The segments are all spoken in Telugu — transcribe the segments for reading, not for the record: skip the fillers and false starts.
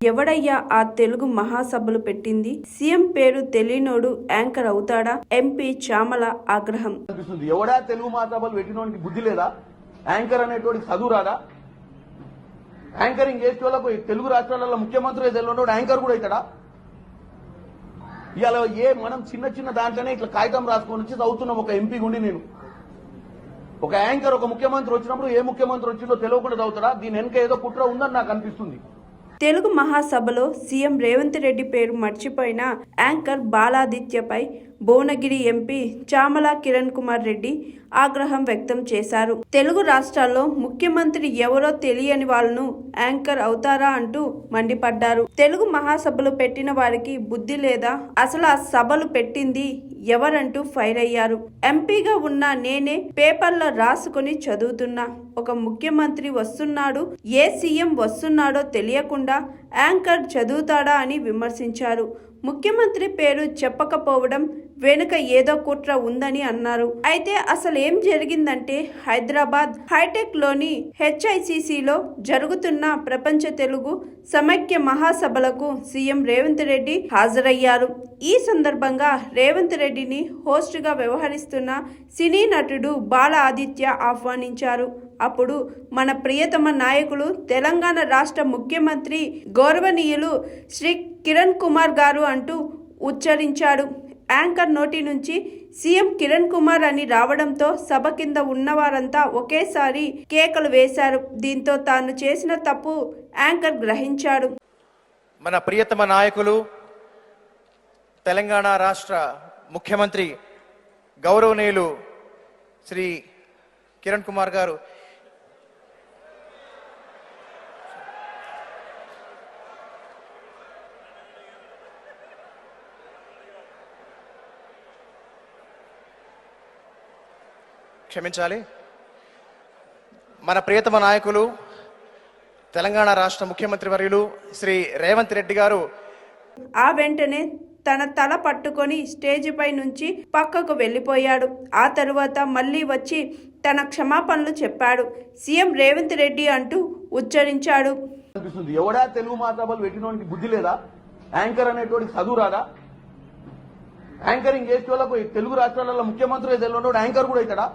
ఎవడయ్యా ఆ తెలుగు మహాసభలు పెట్టింది? సీఎం పేరు తెలియనోడు యాంకర్ అవుతాడా? ఎంపీ చామల ఆగ్రహం. ఎవడా తెలుగు మహాసభలు పెట్టినోడికి బుద్ధి లేదా? యాంకర్ అనేటోడికి చదువు రాదా? యాంకరింగ్ చేసే వాళ్ళకు తెలుగు రాష్ట్రాలలో ముఖ్యమంత్రి తెలియనోడు యాంకర్ కూడా అవుతాడా? ఇవాళ మనం చిన్న చిన్న దాంట్లోనే ఇట్లా కాగితం రాసుకొని వచ్చి చదువుతున్నాం. ఒక ఎంపీ గుండి నేను ఒక యాంకర్ ఒక ముఖ్యమంత్రి వచ్చినప్పుడు ఏ ముఖ్యమంత్రి వచ్చిందో తెలియకుండా చదువుతాడా? దీని వెనక ఏదో కుట్ర ఉందని నాకు అనిపిస్తుంది. తెలుగు మహాసభలో సీఎం రేవంత్ రెడ్డి పేరు మర్చిపోయిన యాంకర్ బాలాదిత్యపై భువనగిరి ఎంపీ చామల కిరణ్ కుమార్ రెడ్డి ఆగ్రహం వ్యక్తం చేశారు. తెలుగు రాష్ట్రాల్లో ముఖ్యమంత్రి ఎవరో తెలియని వాళ్ళను యాంకర్ అవుతారా అంటూ మండిపడ్డారు. తెలుగు మహాసభలు పెట్టిన వారికి బుద్ధి లేదా? అసలు ఆ సభలు పెట్టింది ఎవరంటూ ఫైర్ అయ్యారు. ఎంపీగా ఉన్న నేనే పేపర్లో రాసుకుని చదువుతున్నా. ఒక ముఖ్యమంత్రి వస్తున్నాడు, ఏ సీఎం వస్తున్నాడో తెలియకుండా యాంకర్ చదువుతాడా అని విమర్శించారు. ముఖ్యమంత్రి పేరు చెప్పకపోవడం వెనుక ఏదో కుట్ర ఉందని అన్నారు. అయితే అసలు ఏం జరిగిందంటే హైదరాబాద్ హైటెక్ లోని HICCలో జరుగుతున్న ప్రపంచ తెలుగు సమైక్య మహాసభలకు సీఎం రేవంత్ రెడ్డి హాజరయ్యారు. ఈ సందర్భంగా రేవంత్ రెడ్డిని హోస్ట్ గా వ్యవహరిస్తున్న సినీ నటుడు బాల ఆదిత్య ఆహ్వానించారు. అప్పుడు మన ప్రియతమ నాయకులు తెలంగాణ రాష్ట్ర ముఖ్యమంత్రి గౌరవనీయులు శ్రీ కిరణ్ కుమార్ గారు అంటూ ఉచ్చరించాడు. యాంకర్ నోటి నుంచి సీఎం కిరణ్ కుమార్ అని రావడంతో సభ కింద ఉన్నవారంతా ఒకేసారి కేకలు వేశారు. దీంతో తాను చేసిన తప్పు యాంకర్ గ్రహించాడు. మన ప్రియతమ నాయకులు తెలంగాణ రాష్ట్ర ముఖ్యమంత్రి గౌరవనీయులు శ్రీ కిరణ్ కుమార్ గారు క్షమించాలి. మన ప్రియతమ నాయకులు తెలంగాణ రాష్ట్ర ముఖ్యమంత్రి వర్యులు శ్రీ రేవంత్ రెడ్డి గారు ఆ వెంటనే తన తల పట్టుకొని స్టేజిపై నుంచి పక్కకు వెళ్ళిపోయాడు. ఆ తరువాత మళ్ళీ వచ్చి తన క్షమాపణలు చెప్పాడు. సీఎం రేవంత్ రెడ్డి అంటూ ఉచ్చరించాడు. ఎవడా తెలుగు మహాసభలు పెట్టినోడికి బుద్ధి లేదా? యాంకర్ అనేటోడికి చదువు రాదా? యాంకరింగ్ చేసే వాళ్ళకు తెలుగు రాష్ట్రాలలో ముఖ్యమంత్రి తెలియనోడు యాంకర్ కూడా అవుతాడా?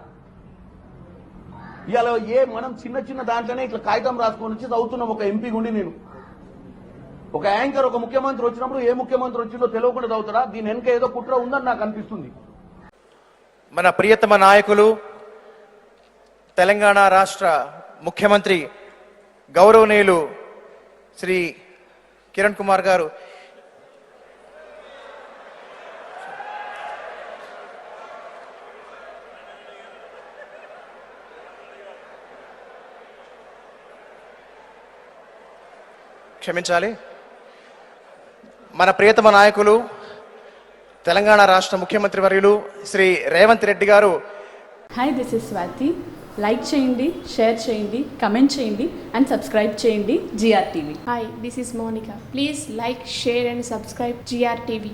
ఇవాళ మనం చిన్న చిన్న దాంట్లోనే ఇట్లా కాగితం రాసుకొని వచ్చి చదువుతున్నాం. ఒక ఎంపీ గుండి నేను ఒక యాంకర్ ఒక ముఖ్యమంత్రి వచ్చినప్పుడు ఏ ముఖ్యమంత్రి వచ్చిందో తెలియకుండా చదువుతాడా? దీని వెనక ఏదో కుట్ర ఉందని నాకు అనిపిస్తుంది. మన ప్రియతమ నాయకులు తెలంగాణ రాష్ట్ర ముఖ్యమంత్రి గౌరవనీయులు శ్రీ కిరణ్ కుమార్ గారు క్షమించాలి. మన ప్రియతమ నాయకులు తెలంగాణ రాష్ట్ర ముఖ్యమంత్రి వర్యులు శ్రీ రేవంత్ రెడ్డి గారు hi, this is Swathi. Like చేయండి, షేర్ చేయండి, కమెంట్ చేయండి అండ్ సబ్స్క్రైబ్ చేయండి GRTV. Hi, this is Monica. Please like, share and subscribe GRTV.